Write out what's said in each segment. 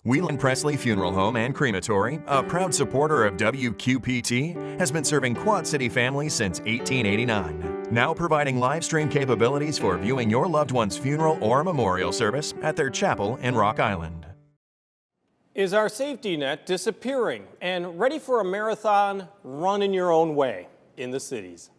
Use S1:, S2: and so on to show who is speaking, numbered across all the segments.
S1: Whelan Presley Funeral Home and Crematory, a proud supporter of WQPT, has been serving Quad City families since 1889. Now providing live stream capabilities for viewing your loved one's funeral or memorial service at their chapel in Rock Island.
S2: Is our safety net disappearing and ready for a marathon run in your own way in the cities?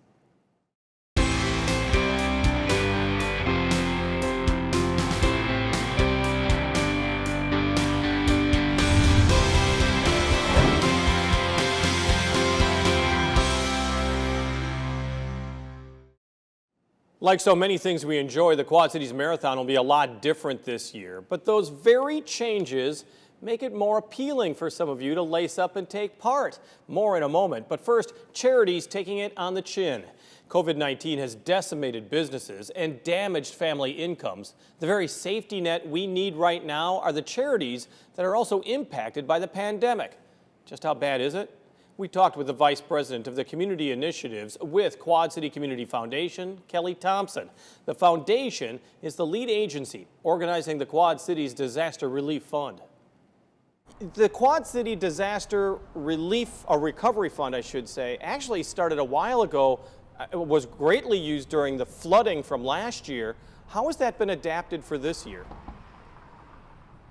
S2: Like so many things we enjoy, the Quad Cities Marathon will be a lot different this year, but those very changes make it more appealing for some of you to lace up and take part. More in a moment, but first, charities taking it on the chin. COVID-19 has decimated businesses and damaged family incomes. The very safety net we need right now are the charities that are also impacted by the pandemic. Just how bad is it? We talked with the Vice President of the Community Initiatives with Quad City Community Foundation, Kelly Thompson. The foundation is the lead agency organizing the Quad Cities Disaster Relief Fund. The Quad City Disaster Relief, or Recovery Fund, I should say, actually started a while ago. It was greatly used during the flooding from last year. How has that been adapted for this year?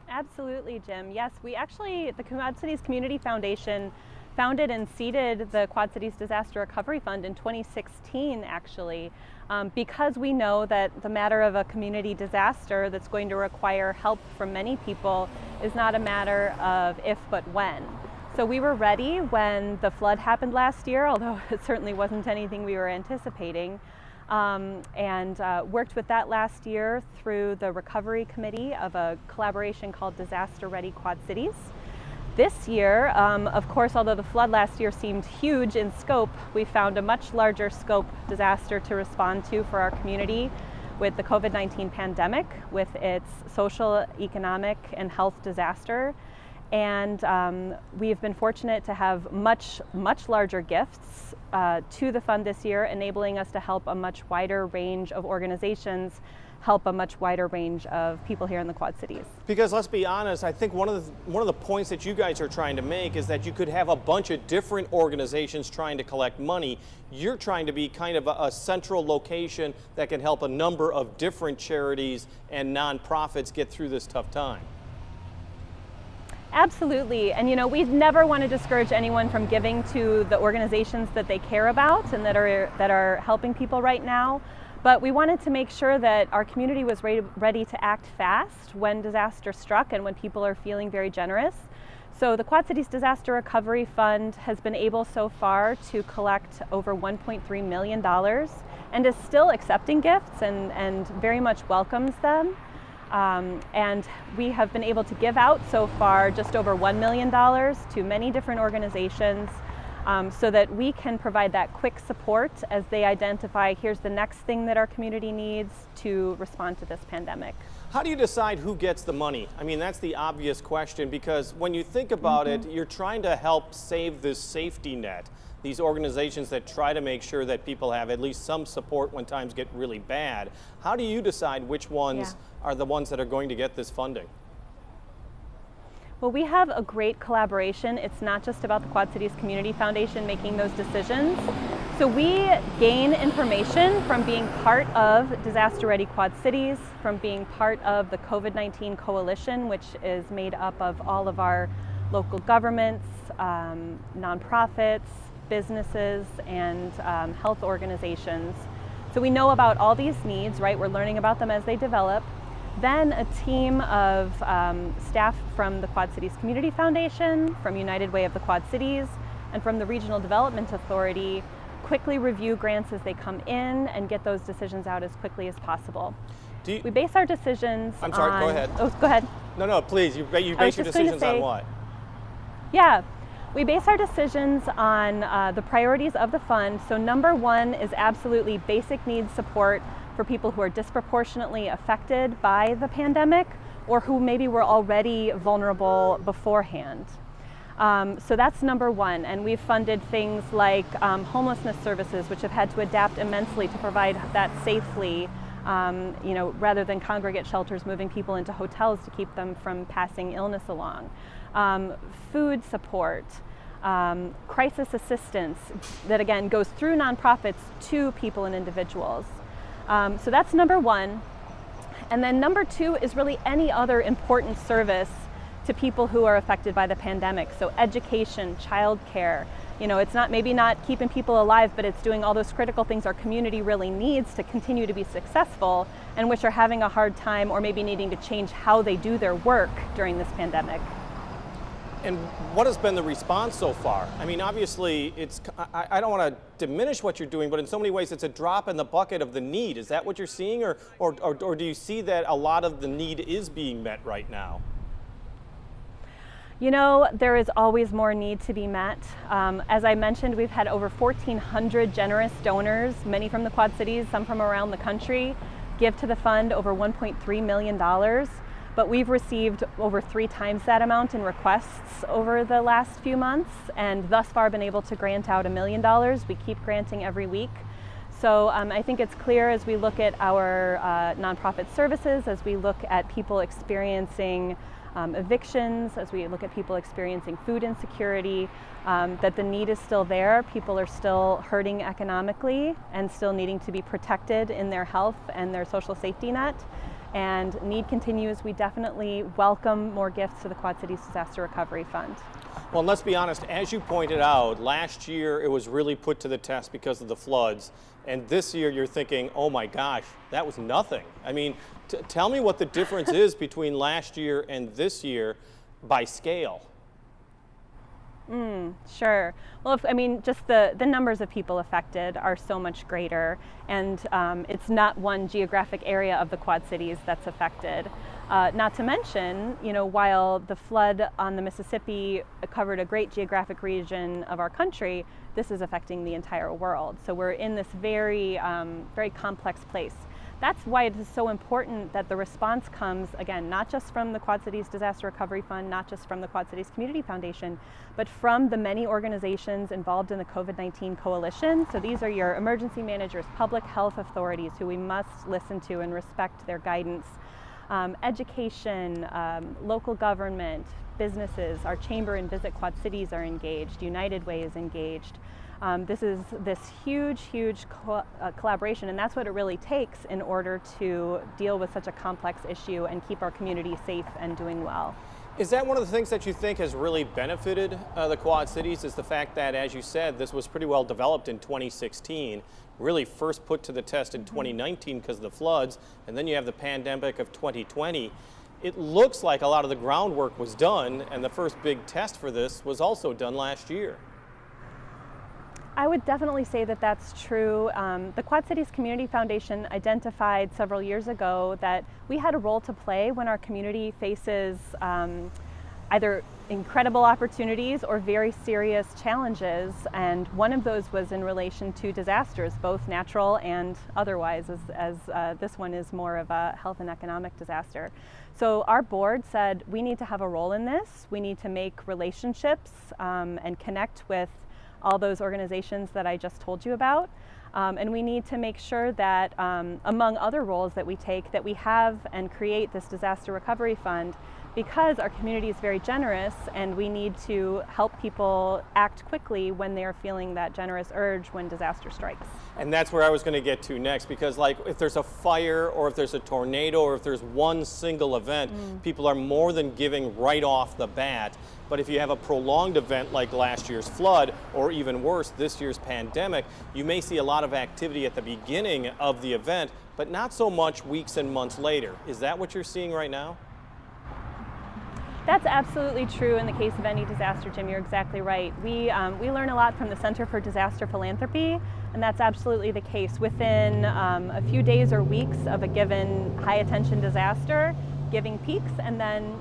S3: Absolutely, Jim. Yes, the Quad Cities Community Foundation founded and seeded the Quad Cities Disaster Recovery Fund in 2016, actually, because we know that the matter of a community disaster that's going to require help from many people is not a matter of if but when. So we were ready when the flood happened last year, although it certainly wasn't anything we were anticipating, and worked with that last year through the recovery committee of a collaboration called Disaster Ready Quad Cities. This year, of course, although the flood last year seemed huge in scope, we found a much larger scope disaster to respond to for our community with the COVID-19 pandemic, with its social, economic, and health disaster. And we've been fortunate to have much larger gifts to the fund this year, enabling us to help a much wider range of organizations, help a much wider range of people here in the Quad Cities.
S2: Because let's be honest, I think one of the points that you guys are trying to make is that you could have a bunch of different organizations trying to collect money. You're trying to be kind of a central location that can help a number of different charities and nonprofits get through this tough time.
S3: Absolutely, and we never want to discourage anyone from giving to the organizations that they care about and that are helping people right now. But we wanted to make sure that our community was ready to act fast when disaster struck and when people are feeling very generous. So the Quad Cities Disaster Recovery Fund has been able so far to collect over $1.3 million and is still accepting gifts and very much welcomes them. And we have been able to give out so far just over $1 million to many different organizations, so that we can provide that quick support as they identify, here's the next thing that our community needs to respond to this pandemic.
S2: How do you decide who gets the money? I mean, that's the obvious question, because when you think about it, you're trying to help save this safety net, these organizations that try to make sure that people have at least some support when times get really bad. How do you decide which ones are the ones that are going to get this funding?
S3: Well, we have a great collaboration. It's not just about the Quad Cities Community Foundation making those decisions. So we gain information from being part of Disaster Ready Quad Cities, from being part of the COVID-19 Coalition, which is made up of all of our local governments, nonprofits, businesses, and health organizations. So we know about all these needs, right? We're learning about them as they develop. Then a team of staff from the Quad Cities Community Foundation, from United Way of the Quad Cities, and from the Regional Development Authority quickly review grants as they come in and get those decisions out as quickly as possible. We base our decisions
S2: I'm sorry, go ahead.
S3: Oh, go ahead.
S2: No, please. You base your decisions on what?
S3: Yeah. We base our decisions on the priorities of the fund. So number one is absolutely basic needs support for people who are disproportionately affected by the pandemic or who maybe were already vulnerable beforehand. So that's number one, and we've funded things like homelessness services, which have had to adapt immensely to provide that safely rather than congregate shelters, moving people into hotels to keep them from passing illness along. Food support, crisis assistance that again goes through nonprofits to people and individuals. So that's number one. And then number two is really any other important service to people who are affected by the pandemic. So education, childcare, it's maybe not keeping people alive, but it's doing all those critical things our community really needs to continue to be successful and which are having a hard time or maybe needing to change how they do their work during this pandemic.
S2: And what has been the response so far? I mean, obviously, I don't want to diminish what you're doing, but in so many ways, it's a drop in the bucket of the need. Is that what you're seeing, or do you see that a lot of the need is being met right now?
S3: There is always more need to be met. As I mentioned, we've had over 1,400 generous donors, many from the Quad Cities, some from around the country, give to the fund over $1.3 million. But we've received over 3 times that amount in requests over the last few months, and thus far been able to grant out $1 million. We keep granting every week. So I think it's clear as we look at our nonprofit services, as we look at people experiencing evictions, as we look at people experiencing food insecurity, that the need is still there. People are still hurting economically and still needing to be protected in their health and their social safety net. And need continues. We definitely welcome more gifts to the Quad Cities Disaster Recovery Fund.
S2: Well, and let's be honest, as you pointed out, last year it was really put to the test because of the floods. And this year you're thinking, oh my gosh, that was nothing. I mean, tell me what the difference is between last year and this year by scale.
S3: Sure. Well, just the numbers of people affected are so much greater, and it's not one geographic area of the Quad Cities that's affected. Not to mention, while the flood on the Mississippi covered a great geographic region of our country, this is affecting the entire world. So we're in this very, very complex place. That's why it is so important that the response comes, again, not just from the Quad Cities Disaster Recovery Fund, not just from the Quad Cities Community Foundation, but from the many organizations involved in the COVID-19 coalition. So these are your emergency managers, public health authorities who we must listen to and respect their guidance, education, local government, businesses. Our Chamber and Visit Quad Cities are engaged, United Way is engaged. This is this huge collaboration, and that's what it really takes in order to deal with such a complex issue and keep our community safe and doing well.
S2: Is that one of the things that you think has really benefited the Quad Cities, is the fact that, as you said, this was pretty well developed in 2016, really first put to the test in 2019 because of the floods, and then you have the pandemic of 2020. It looks like a lot of the groundwork was done, and the first big test for this was also done last year.
S3: I would definitely say that that's true. The Quad Cities Community Foundation identified several years ago that we had a role to play when our community faces either incredible opportunities or very serious challenges, and one of those was in relation to disasters, both natural and otherwise, as this one is more of a health and economic disaster. So our board said we need to have a role in this. We need to make relationships and connect with all those organizations that I just told you about. And we need to make sure that, among other roles that we take, that we have and create this disaster recovery fund, because our community is very generous and we need to help people act quickly when they are feeling that generous urge when disaster strikes.
S2: And that's where I was going to get to next, because like if there's a fire or if there's a tornado or if there's one single event, people are more than giving right off the bat. But if you have a prolonged event like last year's flood, or even worse, this year's pandemic, you may see a lot of activity at the beginning of the event, but not so much weeks and months later. Is that what you're seeing right now?
S3: That's absolutely true in the case of any disaster, Jim. You're exactly right. We learn a lot from the Center for Disaster Philanthropy, and that's absolutely the case. Within a few days or weeks of a given high attention disaster, giving peaks and then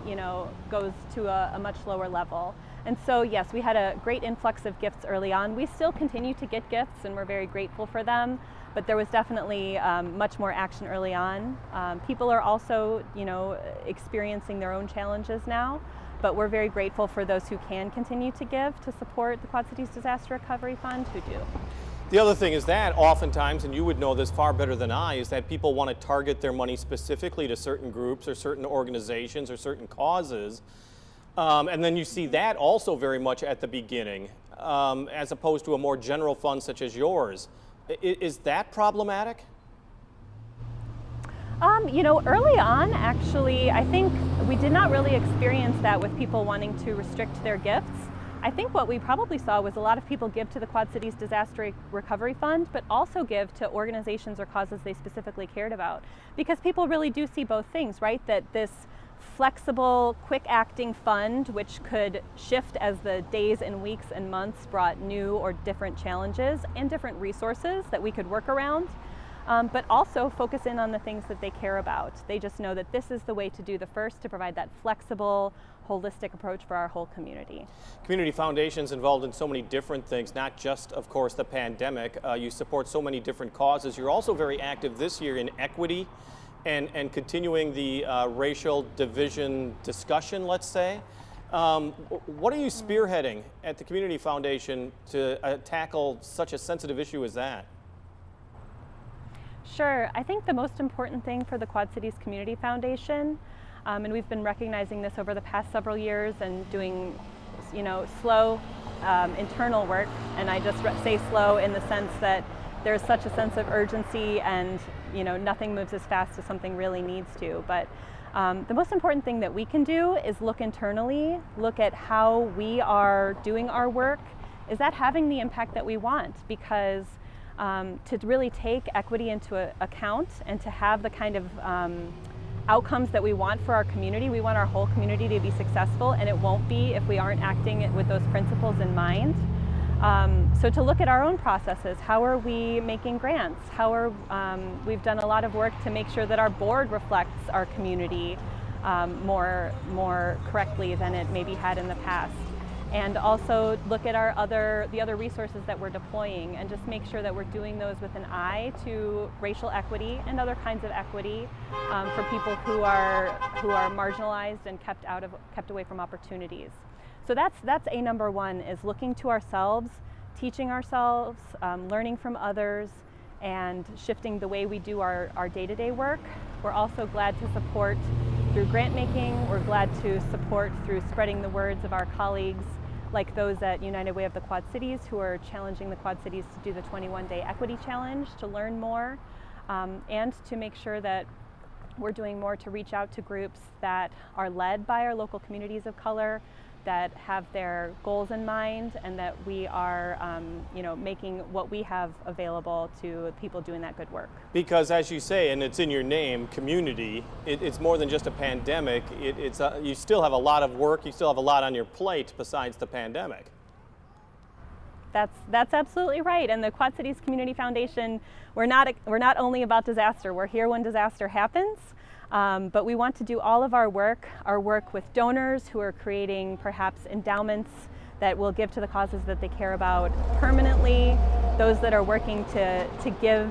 S3: goes to a much lower level. And so yes, we had a great influx of gifts early on. We still continue to get gifts and we're very grateful for them, but there was definitely much more action early on. People are also experiencing their own challenges now, but we're very grateful for those who can continue to give to support the Quad Cities Disaster Recovery Fund who do.
S2: The other thing is that oftentimes, and you would know this far better than I, is that people want to target their money specifically to certain groups or certain organizations or certain causes. And then you see that also very much at the beginning, as opposed to a more general fund such as yours. Is that problematic?
S3: You know, early on, actually, I think we did not really experience that with people wanting to restrict their gifts. I think what we probably saw was a lot of people give to the Quad Cities Disaster Recovery Fund, but also give to organizations or causes they specifically cared about. Because people really do see both things, right? That this flexible, quick-acting fund, which could shift as the days and weeks and months brought new or different challenges and different resources that we could work around, but also focus in on the things that they care about. They just know that this is the way to do the first, to provide that flexible, holistic approach for our whole community.
S2: Community Foundation's involved in so many different things, not just, of course, the pandemic. You support so many different causes. You're also very active this year in equity and continuing the racial division discussion, let's say. What are you spearheading at the Community Foundation to tackle such a sensitive issue as that?
S3: Sure. I think the most important thing for the Quad Cities Community Foundation, and we've been recognizing this over the past several years and doing, you know, slow internal work, and I just say slow in the sense that there's such a sense of urgency and, you know, nothing moves as fast as something really needs to. But the most important thing that we can do is look internally, look at how we are doing our work. Is that having the impact that we want? Because to really take equity into account and to have the kind of outcomes that we want for our community, we want our whole community to be successful, and it won't be if we aren't acting with those principles in mind. So to look at our own processes, how are we making grants? How are we've done a lot of work to make sure that our board reflects our community more correctly than it maybe had in the past. And also look at the other resources that we're deploying, and just make sure that we're doing those with an eye to racial equity and other kinds of equity for people who are marginalized and kept away from opportunities. So that's a number one, is looking to ourselves, teaching ourselves, learning from others, and shifting the way we do our day-to-day work. We're also glad to support through grant making. We're glad to support through spreading the words of our colleagues, like those at United Way of the Quad Cities, who are challenging the Quad Cities to do the 21-day equity challenge, to learn more, and to make sure that we're doing more to reach out to groups that are led by our local communities of color, that have their goals in mind, and that we are making what we have available to people doing that good work.
S2: Because as you say, and it's in your name, community, it's more than just a pandemic. You still have a lot of work, you still have a lot on your plate besides the pandemic.
S3: That's absolutely right. And the Quad Cities Community Foundation, we're not only about disaster. We're here when disaster happens. But we want to do all of our work with donors who are creating perhaps endowments that will give to the causes that they care about permanently, those that are working to give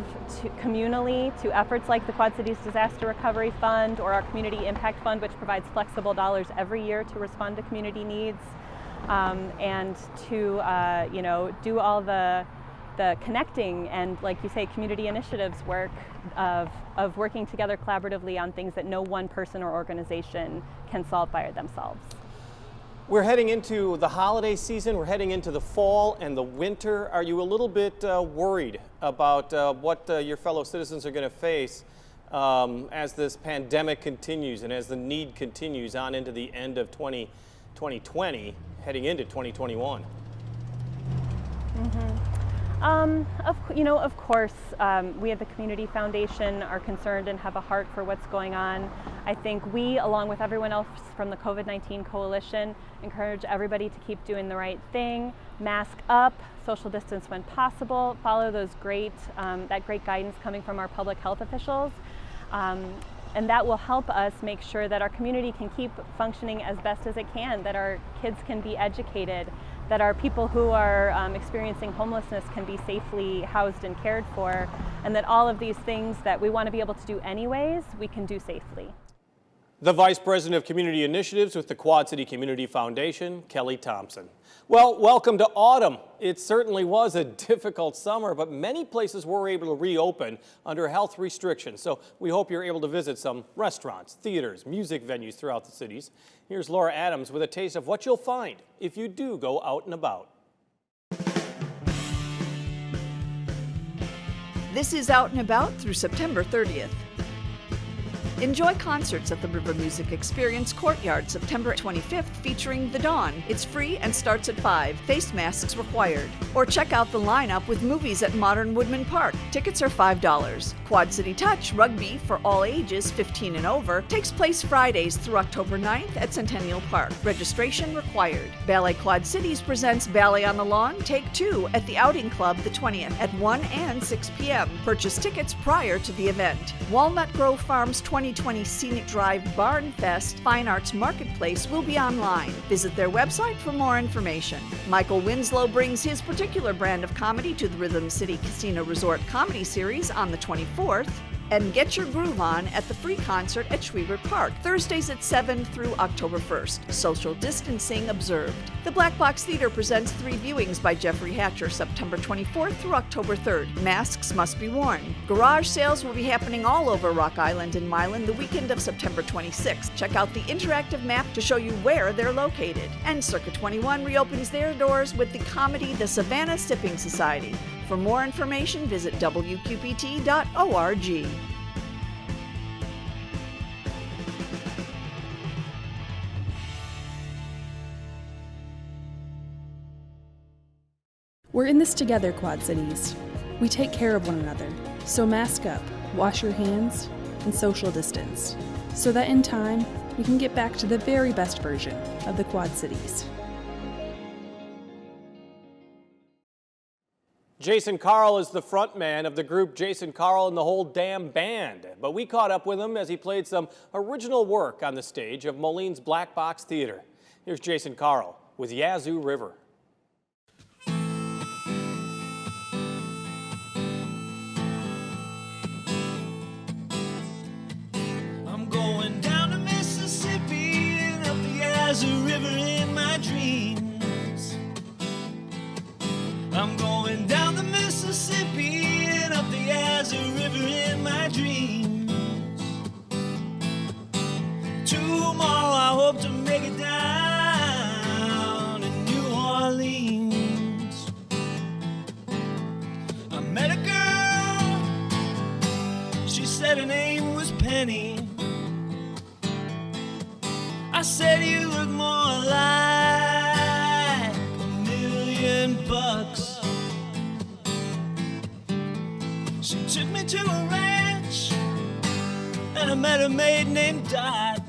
S3: communally to efforts like the Quad Cities Disaster Recovery Fund or our Community Impact Fund, which provides flexible dollars every year to respond to community needs, and to do all the connecting and, like you say, community initiatives work of working together collaboratively on things that no one person or organization can solve by themselves.
S2: We're heading into the holiday season, we're heading into the fall and the winter. Are you a little bit worried about what your fellow citizens are going to face as this pandemic continues and as the need continues on into the end of 2020, heading into 2021?
S3: Of course, we at the Community Foundation are concerned and have a heart for what's going on. I think we, along with everyone else from the COVID-19 Coalition, encourage everybody to keep doing the right thing, mask up, social distance when possible, follow those that great guidance coming from our public health officials. And that will help us make sure that our community can keep functioning as best as it can, that our kids can be educated, that our people who are experiencing homelessness can be safely housed and cared for, and that all of these things that we want to be able to do anyways, we can do safely.
S2: The Vice President of Community Initiatives with the Quad City Community Foundation, Kelly Thompson. Well, welcome to autumn. It certainly was a difficult summer, but many places were able to reopen under health restrictions. So we hope you're able to visit some restaurants, theaters, music venues throughout the cities. Here's Laura Adams with a taste of what you'll find if you do go out and about.
S4: This is Out and About through September 30th. Enjoy concerts at the River Music Experience Courtyard September 25th featuring The Dawn. It's free and starts at 5. Face masks required. Or check out the lineup with movies at Modern Woodman Park. Tickets are $5. Quad City Touch Rugby for all ages 15 and over takes place Fridays through October 9th at Centennial Park. Registration required. Ballet Quad Cities presents Ballet on the Lawn Take 2 at the Outing Club the 20th at 1 and 6 p.m. Purchase tickets prior to the event. Walnut Grove Farms 2020 Scenic Drive Barn Fest Fine Arts Marketplace will be online. Visit their website for more information. Michael Winslow brings his particular brand of comedy to the Rhythm City Casino Resort Comedy Series on the 24th. And get your groove on at the free concert at Schwiebert Park, Thursdays at 7 through October 1st. Social distancing observed. The Black Box Theater presents 3 viewings by Jeffrey Hatcher, September 24th through October 3rd. Masks must be worn. Garage sales will be happening all over Rock Island and Milan the weekend of September 26th. Check out the interactive map to show you where they're located. And Circa 21 reopens their doors with the comedy The Savannah Sipping Society. For more information, visit wqpt.org.
S5: We're in this together, Quad Cities. We take care of one another, so mask up, wash your hands, and social distance, so that in time, we can get back to the very best version of the Quad Cities.
S2: Jason Carl is the frontman of the group Jason Carl and the Whole Damn Band, but we caught up with him as he played some original work on the stage of Moline's Black Box Theater. Here's Jason Carl with Yazoo River.
S6: I'm going down to Mississippi and up the Yazoo River in my dreams. I'm going down the Mississippi and up the Yazoo River in my dreams. Tomorrow I hope to make it down to New Orleans. I met a girl, she said her name was Penny. I said you look more like $1,000,000. She took me to a ranch and I met a maid named Dot.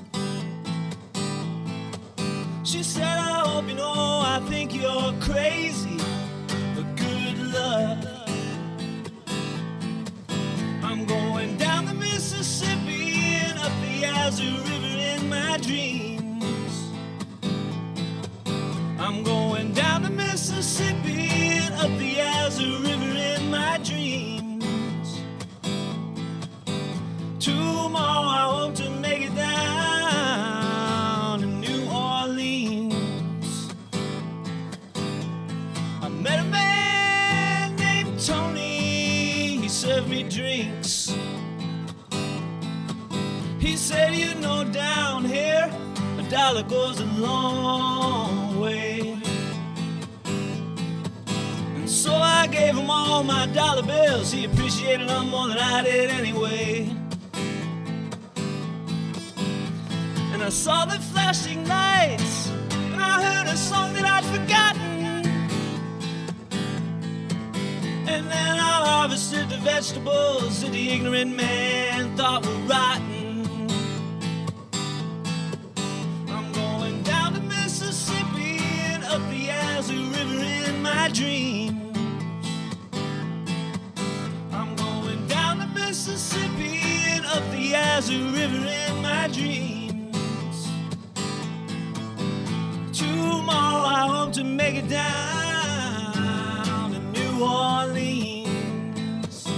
S6: She said, I hope you know I think you're crazy, but good luck. I'm going down the Mississippi and up the Yazoo River in my dreams. I'm going down the Mississippi and up the Yazoo River in my dreams. Tomorrow I hope to make it down to New Orleans. I met a man named Tony, he served me drinks. He said, you know, down here $1 goes a long way. And so I gave him all my dollar bills. He appreciated them more than I did anyway. And I saw the flashing lights, and I heard a song that I'd forgotten. And then I harvested the vegetables that the ignorant man thought were rotten. I'm going down to Mississippi and up the Yazoo River in my dreams. I'm going down to Mississippi and up the Yazoo River in my dreams. Tomorrow I hope to make it down to New Orleans.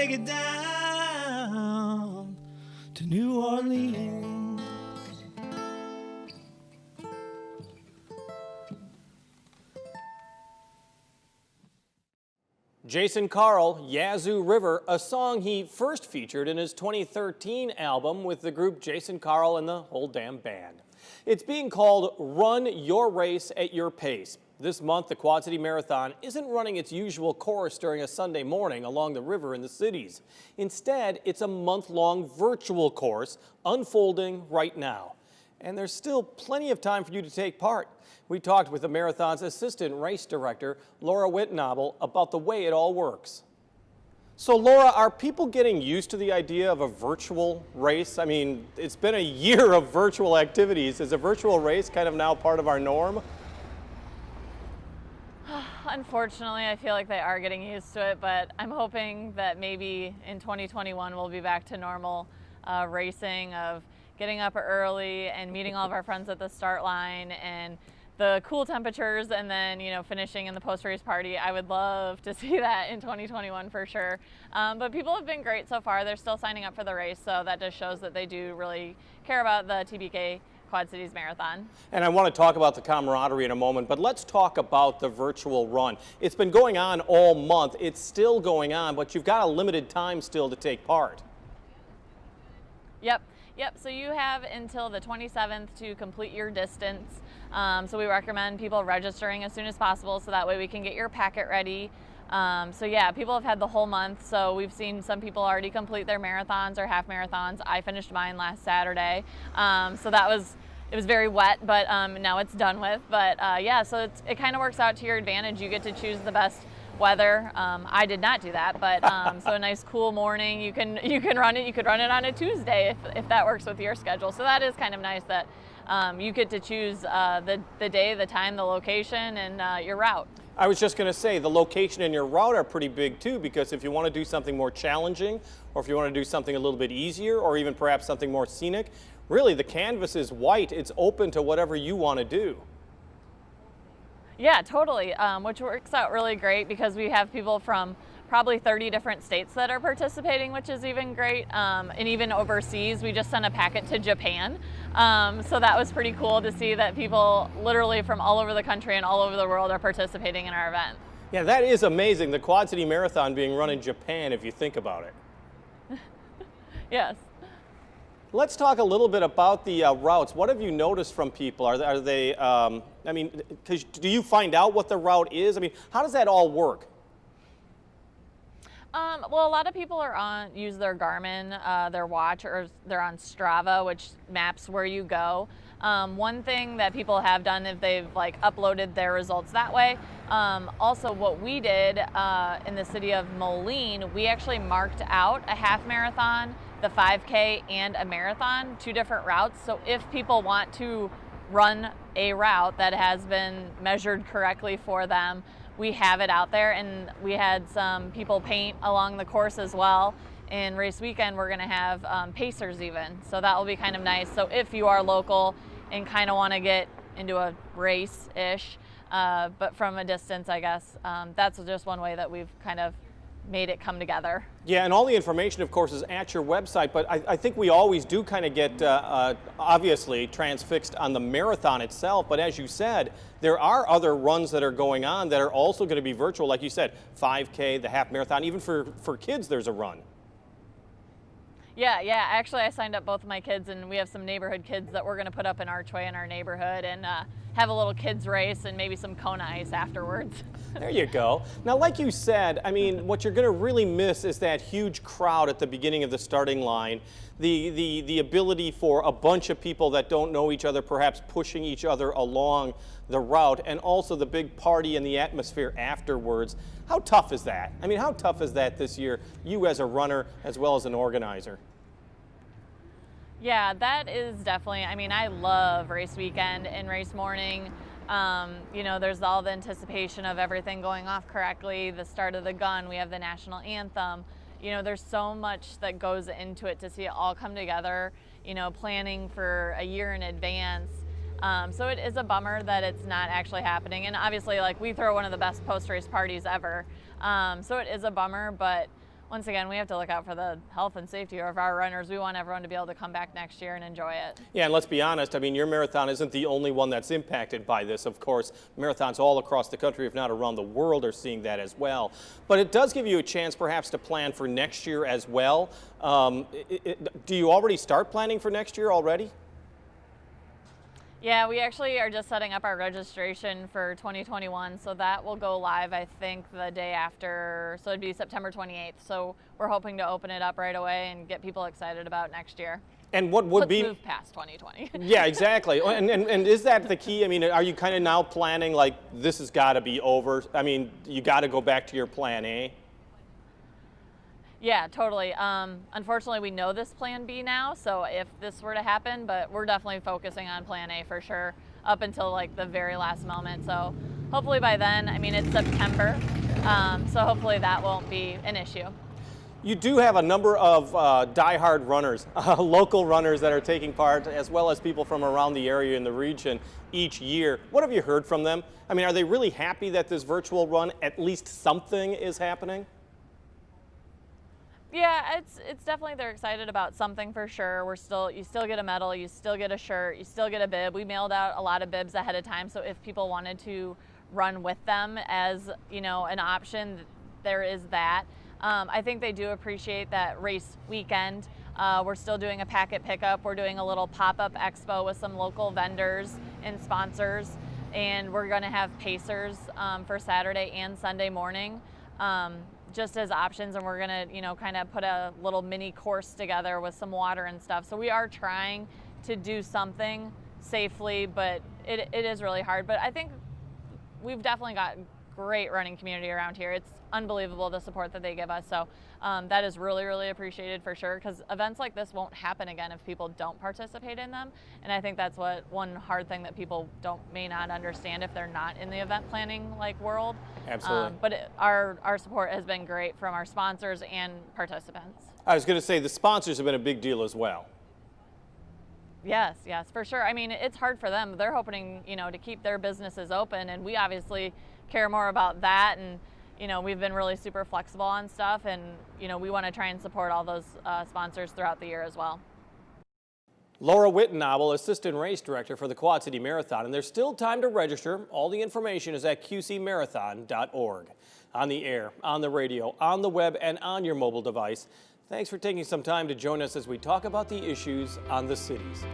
S6: take it down to New Orleans.
S2: Jason Carl, Yazoo River, a song he first featured in his 2013 album with the group Jason Carl and the Whole Damn Band. It's being called Run Your Race at Your Pace. This month, the Quad City Marathon isn't running its usual course during a Sunday morning along the river in the cities. Instead, it's a month-long virtual course unfolding right now. And there's still plenty of time for you to take part. We talked with the marathon's assistant race director, Laura Whitnobble, about the way it all works. So Laura, are people getting used to the idea of a virtual race? I mean, it's been a year of virtual activities. Is a virtual race kind of now part of our norm?
S7: Unfortunately, I feel like they are getting used to it, but I'm hoping that maybe in 2021 we'll be back to normal racing of getting up early and meeting all of our friends at the start line and the cool temperatures, and then, you know, finishing in the post-race party. I would love to see that in 2021 for sure. But people have been great so far. They're still signing up for the race, so that just shows that they do really care about the TBK Quad Cities Marathon.
S2: And I want to talk about the camaraderie in a moment, but let's talk about the virtual run. It's been going on all month. It's still going on, but you've got a limited time still to take part.
S7: Yep, so you have until the 27th to complete your distance. So we recommend people registering as soon as possible so that way we can get your packet ready. So yeah, people have had the whole month. So we've seen some people already complete their marathons or half marathons. I finished mine last Saturday. So it was very wet, but now it's done with. But yeah, so it kind of works out to your advantage. You get to choose the best weather. I did not do that, but so a nice cool morning. You can run it. You could run it on a Tuesday if that works with your schedule. So that is kind of nice that you get to choose the day, the time, the location, and your route.
S2: I was just going to say the location and your route are pretty big too, because if you want to do something more challenging, or if you want to do something a little bit easier, or even perhaps something more scenic, really the canvas is white. It's open to whatever you want to do.
S7: Yeah, totally, which works out really great because we have people from probably 30 different states that are participating, which is even great, and even overseas. We just sent a packet to Japan, so that was pretty cool to see that people literally from all over the country and all over the world are participating in our event.
S2: Yeah, that is amazing, the Quad City Marathon being run in Japan, if you think about it.
S7: Yes.
S2: Let's talk a little bit about the routes. What have you noticed from people? Are they, I mean, do you find out what the route is? I mean, how does that all work?
S7: Well, a lot of people use their Garmin, their watch, or they're on Strava, which maps where you go. One thing that people have done if they've uploaded their results that way. Also, what we did in the city of Moline, we actually marked out a half marathon, the 5K, and a marathon, 2 different routes. So if people want to run a route that has been measured correctly for them, we have it out there. And we had some people paint along the course as well. In race weekend, we're going to have pacers even, so that will be kind of nice. So if you are local and kind of want to get into a race-ish, but from a distance, I guess, that's just one way that we've kind of made it come together.
S2: Yeah, and all the information, of course, is at your website, but I think we always do kind of get, obviously, transfixed on the marathon itself, but as you said, there are other runs that are going on that are also going to be virtual, like you said, 5K, the half marathon, even for kids there's a run.
S7: Yeah, actually I signed up both of my kids, and we have some neighborhood kids that we're going to put up an archway in our neighborhood and have a little kids race and maybe some Kona ice afterwards.
S2: There you go. Now, like you said, I mean, what you're going to really miss is that huge crowd at the beginning of the starting line, the ability for a bunch of people that don't know each other perhaps pushing each other along the route, and also the big party and the atmosphere afterwards. How tough is that? I mean, how tough is that this year, you as a runner as well as an organizer?
S7: Yeah, that is definitely, I mean, I love race weekend and race morning. You know, there's all the anticipation of everything going off correctly, the start of the gun, we have the national anthem. You know, there's so much that goes into it to see it all come together, you know, planning for a year in advance. So it is a bummer that it's not actually happening. And obviously, we throw one of the best post-race parties ever. So it is a bummer, but once again, we have to look out for the health and safety of our runners. We want everyone to be able to come back next year and enjoy it.
S2: Yeah, and let's be honest, I mean, your marathon isn't the only one that's impacted by this. Of course, marathons all across the country, if not around the world, are seeing that as well. But it does give you a chance perhaps to plan for next year as well. Do you already start planning for next year already?
S7: Yeah, we actually are just setting up our registration for 2021, so that will go live, I think, the day after, so it'd be September 28th. So we're hoping to open it up right away and get people excited about next year.
S2: And what would
S7: Let's move past 2020.
S2: Yeah, exactly. And is that the key? I mean, are you kind of now planning like this has got to be over? I mean, you got to go back to your plan A?
S7: Yeah, totally. Unfortunately, we know this plan B now, so if this were to happen, but we're definitely focusing on plan A for sure up until like the very last moment. So hopefully by then, I mean, it's September, so hopefully that won't be an issue.
S2: You do have a number of diehard runners, local runners that are taking part, as well as people from around the area in the region each year. What have you heard from them? I mean, are they really happy that this virtual run, at least something is happening?
S7: Yeah, it's definitely, they're excited about something for sure. You still get a medal, you still get a shirt, you still get a bib. We mailed out a lot of bibs ahead of time, so if people wanted to run with them as, you know, an option, there is that. I think they do appreciate that race weekend. We're still doing a packet pickup. We're doing a little pop-up expo with some local vendors and sponsors, and we're going to have pacers for Saturday and Sunday morning. Just as options, and we're gonna, you know, kind of put a little mini course together with some water and stuff. So we are trying to do something safely, but it is really hard. But I think we've definitely got great running community around here. It's unbelievable the support that they give us. So that is really, really appreciated for sure, because events like this won't happen again if people don't participate in them. And I think that's one hard thing that people may not understand if they're not in the event planning like world.
S2: Absolutely.
S7: But our support has been great from our sponsors and participants.
S2: I was going to say the sponsors have been a big deal as well.
S7: Yes, for sure. I mean, it's hard for them. They're hoping, you know, to keep their businesses open, and we obviously care more about that. And you know, we've been really super flexible on stuff, and you know, we want to try and support all those sponsors throughout the year as well.
S2: Laura Wittenabel, Assistant Race Director for the Quad City Marathon, and there's still time to register. All the information is at qcmarathon.org. On the air, on the radio, on the web, and on your mobile device. Thanks for taking some time to join us as we talk about the issues on the cities.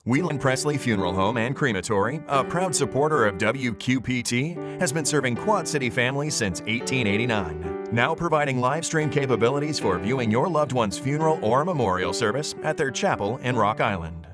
S1: Whelan Presley Funeral Home and Crematory, a proud supporter of WQPT, has been serving Quad City families since 1889. Now providing live stream capabilities for viewing your loved one's funeral or memorial service at their chapel in Rock Island.